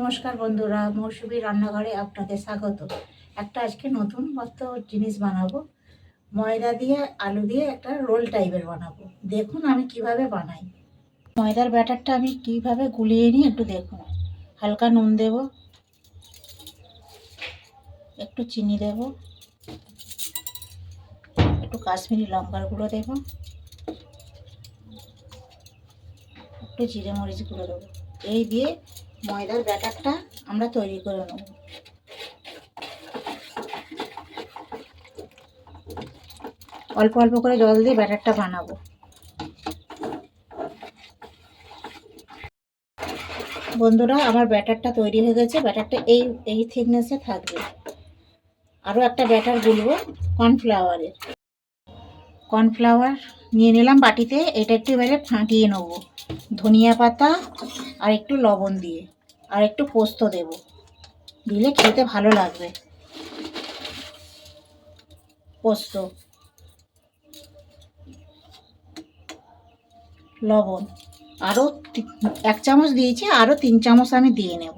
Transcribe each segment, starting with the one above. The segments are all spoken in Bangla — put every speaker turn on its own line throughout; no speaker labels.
নমস্কার বন্ধুরা, মৌসুমী রান্নাঘরে আপনাদের স্বাগত। একটা আজকে নতুন জিনিস বানাবো। ময়দা দিয়ে আলু দিয়ে একটা রোল টাইপের বানাবো। দেখুন আমি কিভাবে বানাই। ময়দার ব্যাটারটা আমি কিভাবে গুলিয়ে নিই একটু দেখুন। হালকা নুন দেব, একটু চিনি দেব, একটু কাশ্মীরি লঙ্কার গুঁড়ো দেব, একটু জিরে মরিচ গুঁড়ো দেবো। এই দিয়ে ময়দার ব্যাটারটা আমরা তৈরি করে নেব। অল্প অল্প করে জল দিয়ে ব্যাটারটা বানাবো। বন্ধুরা, আমার ব্যাটারটা তৈরি হয়ে গেছে। ব্যাটারটা এই থিকনেসে থাকবে। আরও একটা ব্যাটার গুলবো কর্নফ্লাওয়ারের। কর্নফ্লাওয়ার নিয়ে নিলাম বাটিতে। এটা একটু এবারে ফাটিয়ে নেবো ধনিয়া পাতা আর একটু লবণ দিয়ে, আর একটু পোস্ত দেব, দিলে খেতে ভালো লাগবে। পোস্ত, লবণ আরও 1 চামচ দিয়েছি, আরও 3 চামচ আমি দিয়ে নেব।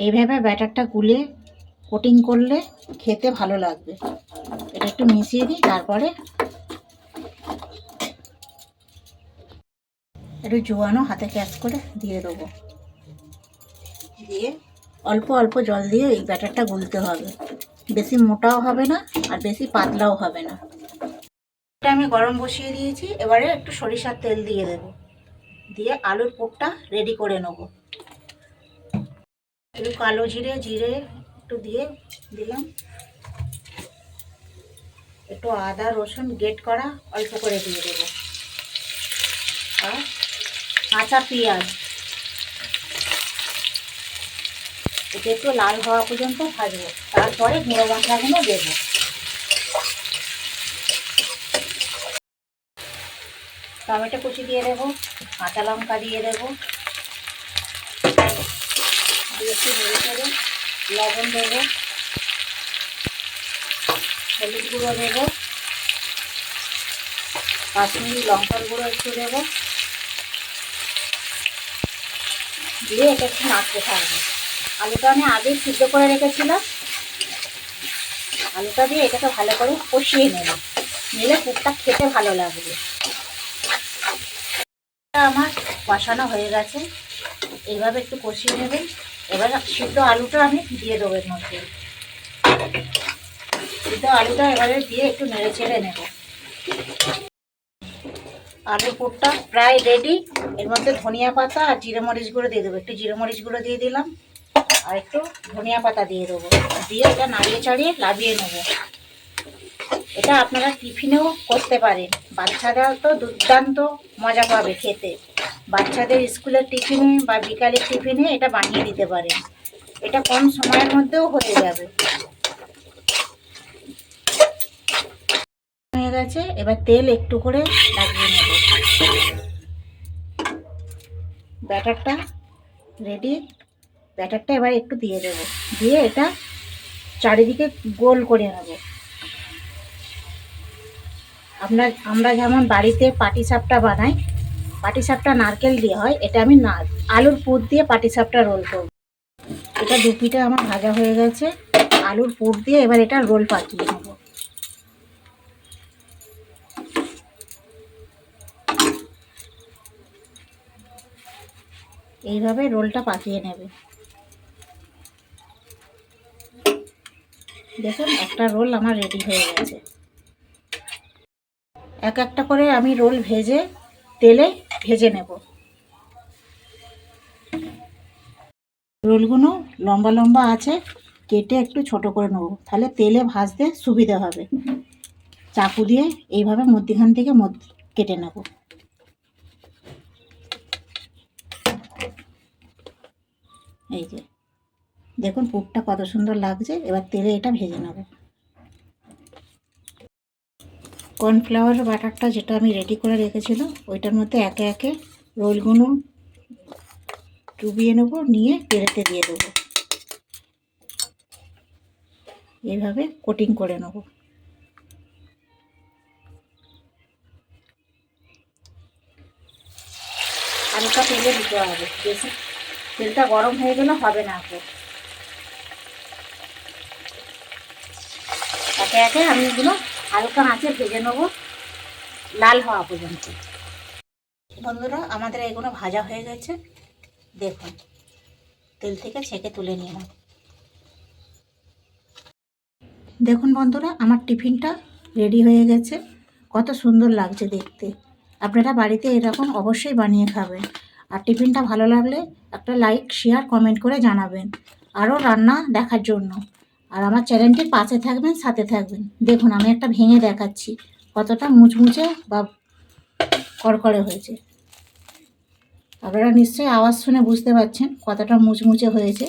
এইভাবে ব্যাটারটা গুলে কোটিং করলে খেতে ভালো লাগবে। এটা একটু মিশিয়ে দিই, তারপরে একটু জোয়ানো হাতে ক্যাচ করে দিয়ে দেবো। দিয়ে অল্প অল্প জল দিয়ে এই ব্যাটারটা গুলতে হবে। বেশি মোটাও হবে না আর বেশি পাতলাও হবে না। এটা আমি গরম বসিয়ে দিয়েছি। এবারে একটু সরিষার তেল দিয়ে দেব, দিয়ে আলুর পুরটা রেডি করে নেব। একটু কালো জিরে একটু দিয়ে দিলাম, একটু আদা রসুন গ্রেট করা অল্প করে দিয়ে দেবো, আর কাঁচা পেঁয়াজ। এটা একটু লাল হওয়া পর্যন্ত ভাজবো, তারপরে গুঁড়ো মশলাগুলো দেবো। টমেটো কুচি দিয়ে দেবো, কাঁচা লঙ্কা দিয়ে দেবো, একটু নেড়ে চেড়ে লবণ দেবো, হলুদ গুঁড়ো দেবো, কাশ্মীরি লঙ্কার গুঁড়ো একটু দেবো, দিয়ে এটা একটু নাড়তে থাকবো। আলুটা আমি আগেই সিদ্ধ করে রেখেছিলাম। আলুটা দিয়ে এটাকে ভালো করে কষিয়ে নেব, নিলে পুরটা খেতে ভালো লাগবে। আমার কষানো হয়ে গেছে। এইভাবে একটু কষিয়ে নেবেন। এবার সিদ্ধ আলুটা আমি দিয়ে দেবো এর মধ্যে। সিদ্ধ আলুটা এবারে দিয়ে একটু নেড়ে চেড়ে নেব। আলুর পুরটা প্রায় রেডি। এর মধ্যে ধনিয়া পাতা আর জিরে মরিচ গুঁড়ো দিয়ে দেবো। একটু জিরে মরিচ গুঁড়ো দিয়ে দিলাম, আর একটু ধনিয়া পাতা দিয়ে দেবো। দিয়ে এটা নাড়িয়ে চাড়িয়ে লাভিয়ে নেব। এটা আপনারা টিফিনেও করতে পারেন। বাচ্চারা তো দুর্দান্ত মজা পাবে খেতে। বাচ্চাদের স্কুলের টিফিনে বা বিকালের টিফিনে এটা বানিয়ে দিতে পারেন। এটা কম সময়ের মধ্যেও হয়ে যাবে। হয়ে গেছে। এবার তেল একটু করে লাগিয়ে নেব। ব্যাটারটা রেডি। ব্যাটারটা এবার একটু দিয়ে দেবো, দিয়ে এটা চারিদিকে গোল করে নেব। আমরা যেমন বাড়িতে পাটিসাপটা বানাই, পাটিসাপটা নারকেল দিয়ে হয়, এটা আমি আলুর পুর দিয়ে পাটিসাপটা রোল করব। এটা দু পিঠে আমার ভাজা হয়ে গেছে। আলুর পুর দিয়ে এবার এটা রোল পাকিয়ে নেব। এইভাবে রোলটা পাকিয়ে নেবে। দেখুন একটা রোল আমার রেডি হয়ে গেছে। এক একটা করে আমি রোল ভেজে তেলে ভেজে নেব। রোলগুলো লম্বা লম্বা আছে, কেটে একটু ছোট করে নেব, তাহলে তেলে ভাজতে সুবিধা হবে। চাকু দিয়ে এইভাবে মধ্যখান থেকে কেটে নেব। এই যে দেখুন পুরটা কত সুন্দর লাগছে। এবার তেলে এটা ভেজে নেব। কর্নফ্লাওয়ার বাটারটা যেটা আমি রেডি করে রেখেছিলাম, ওইটার মধ্যে একে একে রোলগুলো চুবিয়ে নেব, নিয়ে তেলেতে দিয়ে দেবো। এইভাবে কোটিং করে নেব। হালকা তেলে দিতে হবে, বেশি তেলটা গরম হয়ে গেলে হবে না। একে একে আমি এগুলো হালকা আঁচে ভেজে নেবো, লাল হওয়া পর্যন্ত। বন্ধুরা, আমাদের এগুলো ভাজা হয়ে গেছে, দেখুন তেল থেকে ছেঁকে তুলে নিলাম। দেখুন বন্ধুরা, আমার টিফিনটা রেডি হয়ে গেছে, কত সুন্দর লাগছে দেখতে। আপনারা বাড়িতে এরকম অবশ্যই বানিয়ে খাবেন। আর টিফিনটা ভালো লাগলে একটা লাইক, শেয়ার, কমেন্ট করে জানাবেন আরও রান্না দেখার জন্য। আর আমার চ্যানেলটির পাশে থাকবেন, সাথে থাকবেন। দেখুন আমি একটা ভেঙে দেখাচ্ছি কতটা মুচমুচে বা কড়কড়ে হয়েছে। আপনারা নিশ্চয়ই আওয়াজ শুনে বুঝতে পারছেন কতটা মুচমুচে হয়েছে।